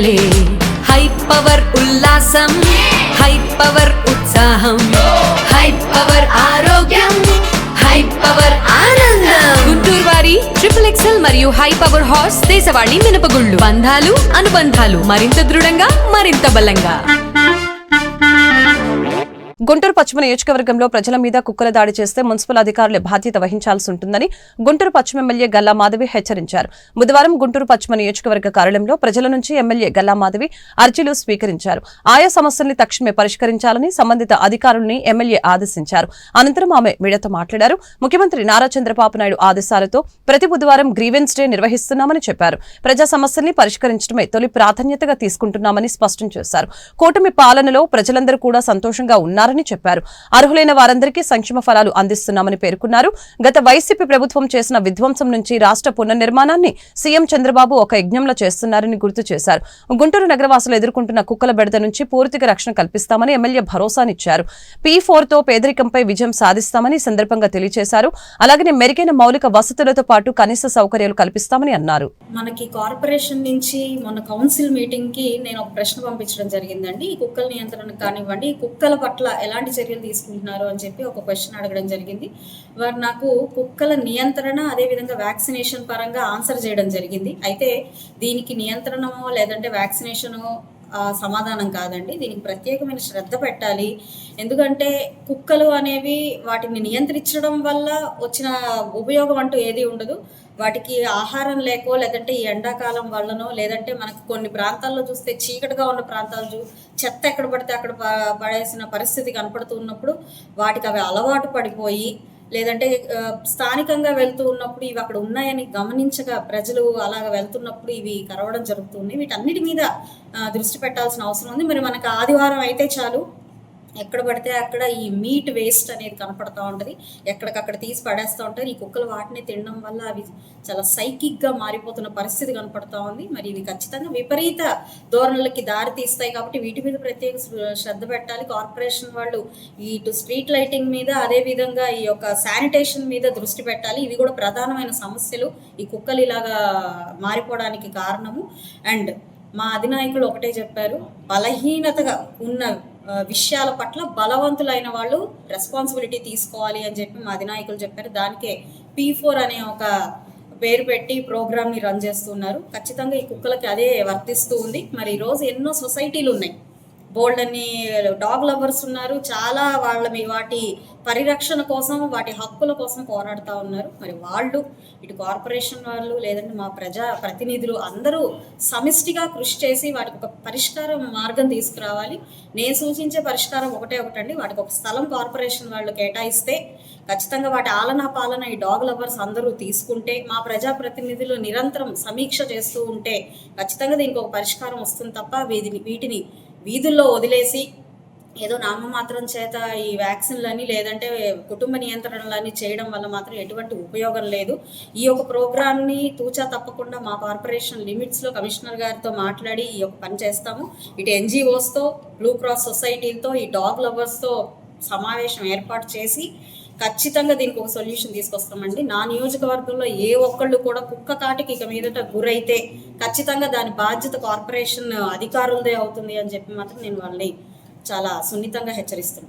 పండగలే. High power ఉల్లాసం, high power ఉత్సాహం, high power ఆరోగ్యం, హై పవర్ ఆనందం. గుంటూరు వారి XXL మరియు హై పవర్ హార్స్ దేశవాళీ మినపగుళ్ళు. బంధాలు అనుబంధాలు మరింత దృఢంగా, మరింత బలంగా. గుంటూరు పశ్చిమ నియోజకవర్గంలో ప్రజల మీద కుక్కల దాడి చేస్తే మున్సిపల్ అధికారులే బాధ్యత వహించాల్సి ఉంటుందని గుంటూరు పశ్చిమ ఎమ్మెల్యే గల్లా మాధవి హెచ్చరించారు. బుధవారం గుంటూరు పశ్చిమ నియోజకవర్గ కార్యాలయంలో ప్రజల నుంచి ఎమ్మెల్యే గల్లా మాధవి అర్జీలు స్వీకరించారు. ఆయా సమస్యల్ని తక్షణమే పరిష్కరించాలని సంబంధిత అధికారుల్ని ఎమ్మెల్యే ఆదేశించారు. అనంతరం ఆమె మీడియాతో మాట్లాడారు. ముఖ్యమంత్రి నారా చంద్రబాబు నాయుడు ఆదేశాలతో ప్రతి బుధవారం గ్రీవెన్స్ డే నిర్వహిస్తున్నామని చెప్పారు. ప్రజా సమస్యల్ని పరిష్కరించడమే తొలి ప్రాధాన్యతగా తీసుకుంటున్నామని స్పష్టం చేశారు. కూటమి పాలనలో ప్రజలందరూ కూడా సంతోషంగా ఉన్నారని చెప్పారు. అర్హులైన వారందరికీ సంక్షేమ ఫలాలు అందిస్తున్నామని పేర్కొన్నారు. గత వైసీపీ ప్రభుత్వం చేసిన విధ్వంసం నుంచి రాష్ట్ర పునర్నిర్మాణాన్ని సీఎం చంద్రబాబు ఒక యజ్ఞంలో చేస్తున్నారని గుర్తు చేశారు. గుంటూరు నగరవాసులు ఎదుర్కొంటున్న కుక్కల బెడద నుంచి పూర్తిగా రక్షణ కల్పిస్తామని ఎమ్మెల్యే భరోసానిచ్చారు. P4తో పేదరికంపై విజయం సాధిస్తామని సందర్భంగా తెలియజేశారు. అలాగే మెరుగైన మౌలిక వసతులతో పాటు కనీస సౌకర్యాలు కల్పిస్తామని అన్నారు. మనకి కార్పొరేషన్ నుంచి మన కౌన్సిల్ మీటింగ్ కి నేను ఒక ప్రశ్న పంపించడం జరిగిందండి. ఈ కుక్కల నియంత్రణ కానివ్వండి, ఈ కుక్కల పట్ల ఎలాంటి చర్యలు తీసుకుంటున్నారు అని చెప్పి ఒక క్వశ్చన్ అడగడం జరిగింది. వారు నాకు కుక్కల నియంత్రణ అదేవిధంగా వ్యాక్సినేషన్ పరంగా ఆన్సర్ చేయడం జరిగింది. అయితే దీనికి నియంత్రణమో లేదంటే వ్యాక్సినేషనో సమాధానం కాదండి. దీనికి ప్రత్యేకమైన శ్రద్ధ పెట్టాలి. ఎందుకంటే కుక్కలు అనేవి వాటిని నియంత్రించడం వల్ల వచ్చిన ఉపయోగం అంటూ ఏది ఉండదు. వాటికి ఆహారం లేకో లేదంటే ఈ ఎండాకాలం వల్లనో లేదంటే మనకు కొన్ని ప్రాంతాల్లో చూస్తే చీకటిగా ఉన్న ప్రాంతాలు చెత్త ఎక్కడ పడితే అక్కడ పడేసిన పరిస్థితి కనపడుతున్నప్పుడు వాటికి అవి అలవాటు పడిపోయి లేదంటే స్థానికంగా వెళ్తూ ఉన్నప్పుడు ఇవి అక్కడ ఉన్నాయని గమనించగా ప్రజలు అలాగ వెళ్తున్నప్పుడు ఇవి కరవడం జరుగుతుంది. వీటన్నిటి మీద దృష్టి పెట్టాల్సిన అవసరం ఉంది. మరి మనకు ఆదివారం అయితే చాలు ఎక్కడ పడితే అక్కడ ఈ మీట్ వేస్ట్ అనేది కనపడతా ఉంటుంది. ఎక్కడికక్కడ తీసి పడేస్తూ ఉంటారు. ఈ కుక్కలు వాటిని తినడం వల్ల అవి చాలా సైకిక్గా మారిపోతున్న పరిస్థితి కనపడతా ఉంది. మరి ఇవి ఖచ్చితంగా విపరీత ధోరణులకి దారి తీస్తాయి. కాబట్టి వీటి మీద ప్రత్యేక శ్రద్ధ పెట్టాలి. కార్పొరేషన్ వాళ్ళు ఇటు స్ట్రీట్ లైటింగ్ మీద అదేవిధంగా ఈ యొక్క శానిటేషన్ మీద దృష్టి పెట్టాలి. ఇవి కూడా ప్రధానమైన సమస్యలు ఈ కుక్కలు ఇలాగా మారిపోవడానికి కారణము. అండ్ మా అధినాయకులు ఒకటే చెప్పారు, బలహీనతగా ఉన్న విషయాల పట్ల బలవంతులైన వాళ్ళు రెస్పాన్సిబిలిటీ తీసుకోవాలి అని చెప్పి మా అధినాయకులు చెప్పారు. దానికే P4 అనే ఒక పేరు పెట్టి ప్రోగ్రామ్ని రన్ చేస్తున్నారు. ఖచ్చితంగా ఈ కుక్కలకి అదే వర్తిస్తూ ఉంది. మరి ఈరోజు ఎన్నో సొసైటీలు ఉన్నాయి, బోల్డ్ అని డాగ్ లవర్స్ ఉన్నారు. చాలా వాటి పరిరక్షణ కోసం వాటి హక్కుల కోసం పోరాడుతూ ఉన్నారు. మరి వాళ్ళు ఇటు కార్పొరేషన్ వాళ్ళు లేదంటే మా ప్రజా ప్రతినిధులు అందరూ సమిష్టిగా కృషి చేసి వాటికి ఒక పరిష్కారం మార్గం తీసుకురావాలి. నేను సూచించే పరిష్కారం ఒకటండి, వాటికి ఒక స్థలం కార్పొరేషన్ వాళ్ళు కేటాయిస్తే ఖచ్చితంగా వాటి ఆలనా పాలన ఈ డాగ్ లవర్స్ అందరూ తీసుకుంటే, మా ప్రజాప్రతినిధులు నిరంతరం సమీక్ష చేస్తూ ఉంటే ఖచ్చితంగా దీనికి ఒక పరిష్కారం వస్తుంది తప్ప వీటిని వీధుల్లో వదిలేసి ఏదో నామమాత్రం చేత ఈ వ్యాక్సిన్లని లేదంటే కుటుంబ నియంత్రణలని చేయడం వల్ల మాత్రం ఎటువంటి ఉపయోగం లేదు. ఈ యొక్క ప్రోగ్రామ్ని తూచా తప్పకుండా మా కార్పొరేషన్ లిమిట్స్లో కమిషనర్ గారితో మాట్లాడి ఈ యొక్క పని చేస్తాము. ఇటు NGOస్తో, బ్లూ క్రాస్ సొసైటీలతో, ఈ డాగ్ లవర్స్తో సమావేశం ఏర్పాటు చేసి ఖచ్చితంగా దీనికి ఒక సొల్యూషన్ తీసుకొస్తామండి. నా నియోజకవర్గంలో ఏ ఒక్కళ్ళు కూడా కుక్క కాటికి ఇక మీదట గురైతే ఖచ్చితంగా దాని బాధ్యత కార్పొరేషన్ అధికారులదే అవుతుంది అని చెప్పి మాత్రం నేను వాళ్ళని చాలా సున్నితంగా హెచ్చరిస్తున్నాను.